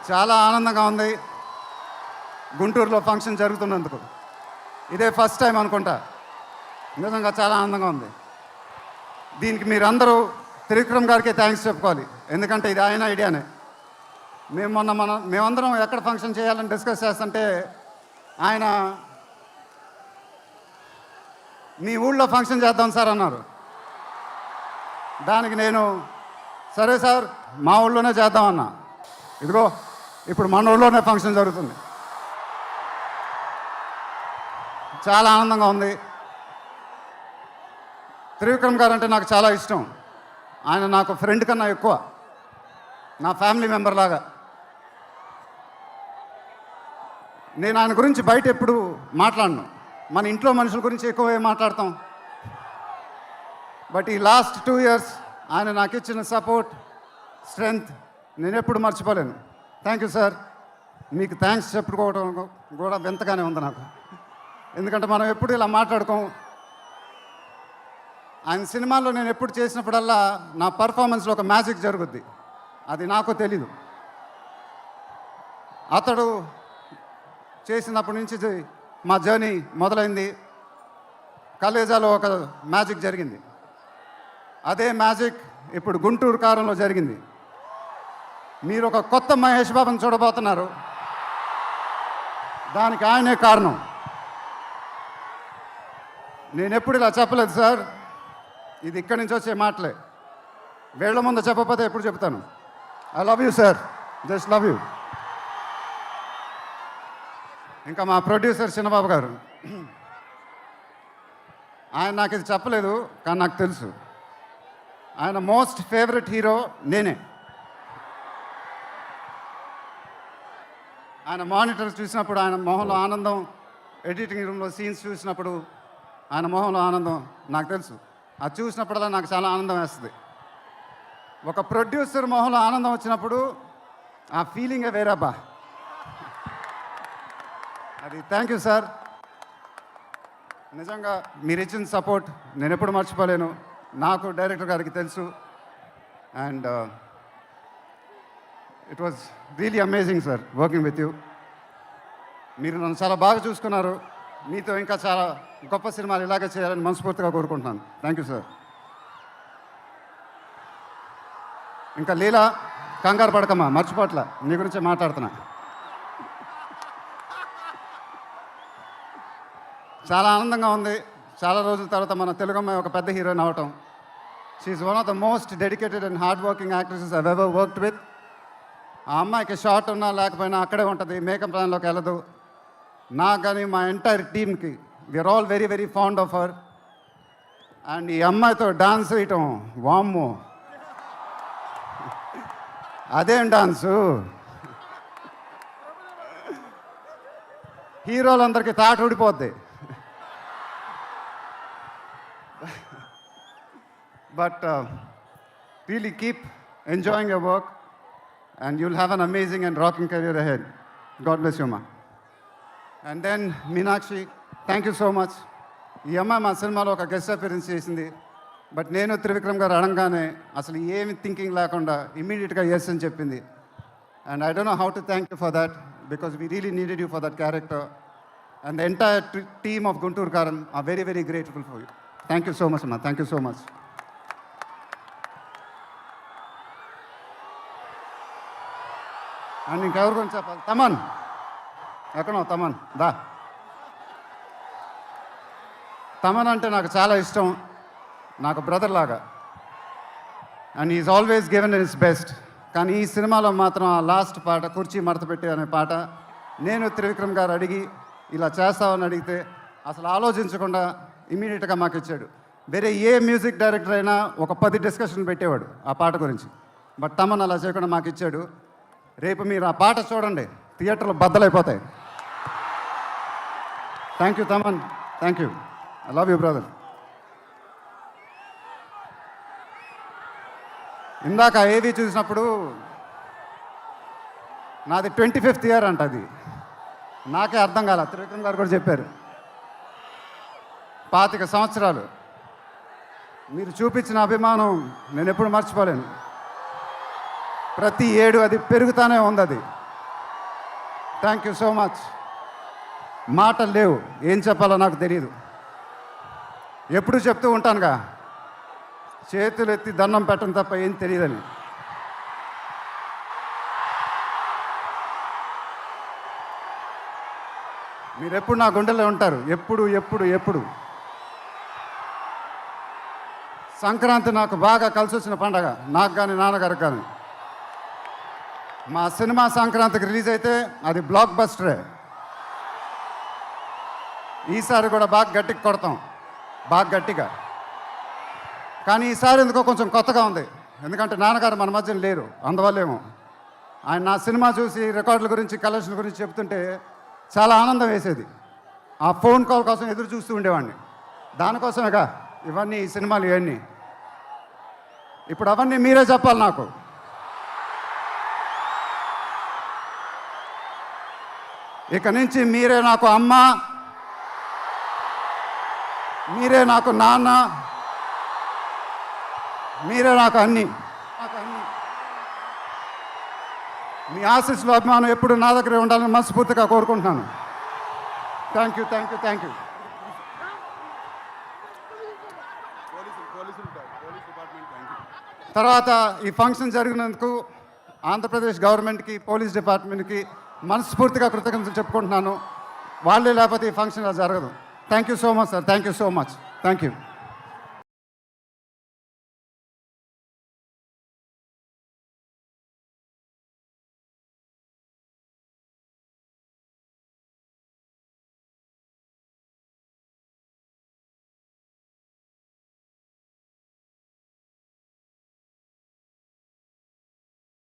చాలా ఆనందంగా ఉంది గుంటూరులో ఫంక్షన్ జరుగుతున్నందుకు. ఇదే ఫస్ట్ టైం అనుకుంటా. నిజంగా చాలా ఆనందంగా ఉంది. దీనికి మీరందరూ త్రివిక్రమ్ గారికి థ్యాంక్స్ చెప్పుకోవాలి, ఎందుకంటే ఇది ఆయన ఐడియానే. మేమందరం ఎక్కడ ఫంక్షన్ చేయాలని డిస్కస్ చేస్తుంటే ఆయన మీ ఊళ్ళో ఫంక్షన్ చేద్దాం సార్ అన్నారు. దానికి నేను సరే సార్ మా ఊళ్ళోనే చేద్దామన్నా. ఇదిగో ఇప్పుడు మన ఊళ్ళోనే ఫంక్షన్ జరుగుతుంది. చాలా ఆనందంగా ఉంది. త్రివిక్రమ్ గారు అంటే నాకు చాలా ఇష్టం. ఆయన నాకు ఫ్రెండ్ కన్నా ఎక్కువ, నా ఫ్యామిలీ మెంబర్ లాగా. నేను ఆయన గురించి బయట ఎప్పుడు మాట్లాడను. మన ఇంట్లో మనుషుల గురించి ఎక్కువ మాట్లాడతాం. బట్ ఈ లాస్ట్ 2 years ఆయన నాకు ఇచ్చిన సపోర్ట్, స్ట్రెంగ్త్ నేను ఎప్పుడు మర్చిపోలేను. Thank you sir. మీకు థ్యాంక్స్ చెప్పుకోవడం కూడా వింతగానే ఉంది నాకు, ఎందుకంటే మనం ఎప్పుడు ఇలా మాట్లాడుకోం. ఆయన సినిమాల్లో నేను ఎప్పుడు చేసినప్పుడల్లా నా పర్ఫార్మెన్స్లో ఒక మ్యాజిక్ జరుగుద్ది, అది నాకు తెలీదు. అతడు చేసినప్పటి నుంచి మా జర్నీ మొదలైంది. కలేజాలో ఒక మ్యాజిక్ జరిగింది, అదే మ్యాజిక్ ఇప్పుడు గుంటూరు కారంలో జరిగింది. మీరు ఒక కొత్త మహేష్ బాబుని చూడబోతున్నారు, దానికి ఆయనే కారణం. నేను ఎప్పుడు ఇలా చెప్పలేదు సార్, ఇది ఇక్కడి నుంచి వచ్చే మాటలే. వేళ్ల ముందు చెప్పకపోతే ఎప్పుడు చెప్తాను. I love you sir, just love you. ఇంకా మా ప్రొడ్యూసర్ చిన్నబాబు గారు, ఆయన నాకు ఇది చెప్పలేదు కానీ నాకు తెలుసు. ఆయన మోస్ట్ ఫేవరెట్ హీరో నేనే. ఆయన మానిటర్ చూసినప్పుడు ఆయన మొహంలో ఆనందం, ఎడిటింగ్ రూమ్లో సీన్స్ చూసినప్పుడు ఆయన మొహంలో ఆనందం నాకు తెలుసు. అది చూసినప్పుడల్లా నాకు చాలా ఆనందం వేస్తుంది. ఒక ప్రొడ్యూసర్ మొహంలో ఆనందం వచ్చినప్పుడు ఆ ఫీలింగే వేరేబ్బా. అది థ్యాంక్ యూ సార్. నిజంగా మీరు ఇచ్చిన సపోర్ట్ నేను ఎప్పుడు మర్చిపోలేను. నాకు డైరెక్టర్ గారికి తెలుసు. And it was really amazing sir working with you. మీరు నన్ను చాలా బాగా చూసుకున్నారు. మీతో ఇంకా చాలా గొప్ప సినిమాలు ఇలాగే చేయాలని మనస్ఫూర్తిగా కోరుకుంటున్నాను. Thank you sir. ఇంకా లీలా, కంగారు పడకమ్మా, మర్చిపోట్ల, నీ గురించే మాట్లాడుతున్నా. చాలా ఆనందంగా ఉంది. చాలా రోజుల తర్వాత మన తెలుగు అమ్మాయి ఒక పెద్ద హీరోయిన్ అవటం. She's one of the most dedicated and hard working actresses I've ever worked with. ఆ అమ్మాయికి షార్ట్ ఉన్నా లేకపోయినా అక్కడే ఉంటుంది, మేకప్ ప్లాన్లోకి వెళ్ళదు. నాకు కానీ మా ఎంటైర్ టీమ్కి we're all very very fond of her. And ఈ అమ్మాయితో డాన్స్ వేయటం, వామ్మో అదేం డాన్సు, హీరోలందరికీ తాట ఊడిపోద్ది. But really keep enjoying your work and you'll have an amazing and rocking career ahead. God bless you, ma. And then Meenakshi, thank you so much. ఈ అమ్మాయి మా సినిమాలో ఒక గెస్ట్ అపియరెన్స్ చేసింది. బట్ నేను త్రివిక్రమ్ గారు అడగగానే అసలు ఏమి థింకింగ్ లేకుండా ఇమ్మీడియట్గా ఎస్ అని చెప్పింది. And I don't know how to thank you for that because we really needed you for that character. And the entire team of Guntur Kaaram are very very grateful for you. Thank you so much అమ్మా, thank you so much. And ఇంకెవరి గురించి చెప్పాలి? తమన్ ఎక్కడో, తమన్ దా. తమన్ అంటే నాకు చాలా ఇష్టం, నాకు బ్రదర్ లాగా. And is always given in his best. కానీ ఈ సినిమాలో మాత్రం ఆ లాస్ట్ పాట, కుర్చీ మడత పెట్టి అనే పాట, నేను త్రివిక్రమ్ గారు అడిగి ఇలా చేస్తామని అడిగితే అసలు ఆలోచించకుండా ఇమీడియట్గా మాకు ఇచ్చాడు. వేరే ఏ మ్యూజిక్ డైరెక్టర్ అయినా ఒక 10 డిస్కషన్ పెట్టేవాడు ఆ పాట గురించి. బట్ తమన్ అలా చేయకుండా మాకు ఇచ్చాడు. రేపు మీరు ఆ పాట చూడండి, థియేటర్లో బద్దలైపోతాయి. Thank you Thaman, thank you. I love you brother. ఇందాక ఏవి చూసినప్పుడు నాది 25th year అంట. అది నాకే అర్థం కాల, త్రివిక్రమ్ గారు కూడా చెప్పారు. 25 సంవత్సరాలు మీరు చూపించిన అభిమానం నేను ఎప్పుడు మర్చిపోలేను. ప్రతి ఏడు అది పెరుగుతూనే ఉంది. అది థ్యాంక్ యూ సో మచ్. మాటలు లేవు, ఏం చెప్పాలో నాకు తెలియదు. ఎప్పుడు చెప్తూ ఉంటానుగా, చేతులు ఎత్తి దండం పెట్టడం తప్ప ఏం తెలియదని. మీరు ఎప్పుడు నా గుండెలో ఉంటారు, ఎప్పుడు ఎప్పుడు ఎప్పుడు. సంక్రాంతి నాకు బాగా కలిసి వచ్చిన పండగ, నాకు కానీ నాన్నగారికి కానీ. మా సినిమా సంక్రాంతికి రిలీజ్ అయితే అది బ్లాక్ బస్టరే. ఈసారి కూడా బాగా గట్టిగా కొడతాం, బాగా గట్టిగా. కానీ ఈసారి ఎందుకో కొంచెం కొత్తగా ఉంది, ఎందుకంటే నాన్నగారు మన మధ్యన లేరు, అందువల్లేమో. ఆయన నా సినిమా చూసి రికార్డుల గురించి, కలెక్షన్ గురించి చెప్తుంటే చాలా ఆనందం వేసేది. ఆ ఫోన్ కాల్ కోసం ఎదురు చూస్తూ ఉండేవాడిని. దానికోసమేగా ఇవన్నీ, ఈ సినిమాలు ఇవన్నీ. ఇప్పుడు అవన్నీ మీరే చెప్పాలి నాకు. ఇక నుంచి మీరే నాకు అమ్మ, మీరే నాకు నాన్న, మీరే నాకు అన్నీ. మీ ఆశీస్సులు, అభిమానం ఎప్పుడు నా దగ్గరే ఉండాలని మనస్ఫూర్తిగా కోరుకుంటున్నాను. Thank you, thank you, thank you. తర్వాత ఈ ఫంక్షన్ జరిగినందుకు ఆంధ్రప్రదేశ్ గవర్నమెంట్కి, పోలీస్ డిపార్ట్మెంట్కి మనస్ఫూర్తిగా కృతజ్ఞతలు చెప్పుకుంటున్నాను. వాళ్ళే లేకపోతే ఈ ఫంక్షన్ జరగదు. Thank you so much sir, thank you so much, thank you.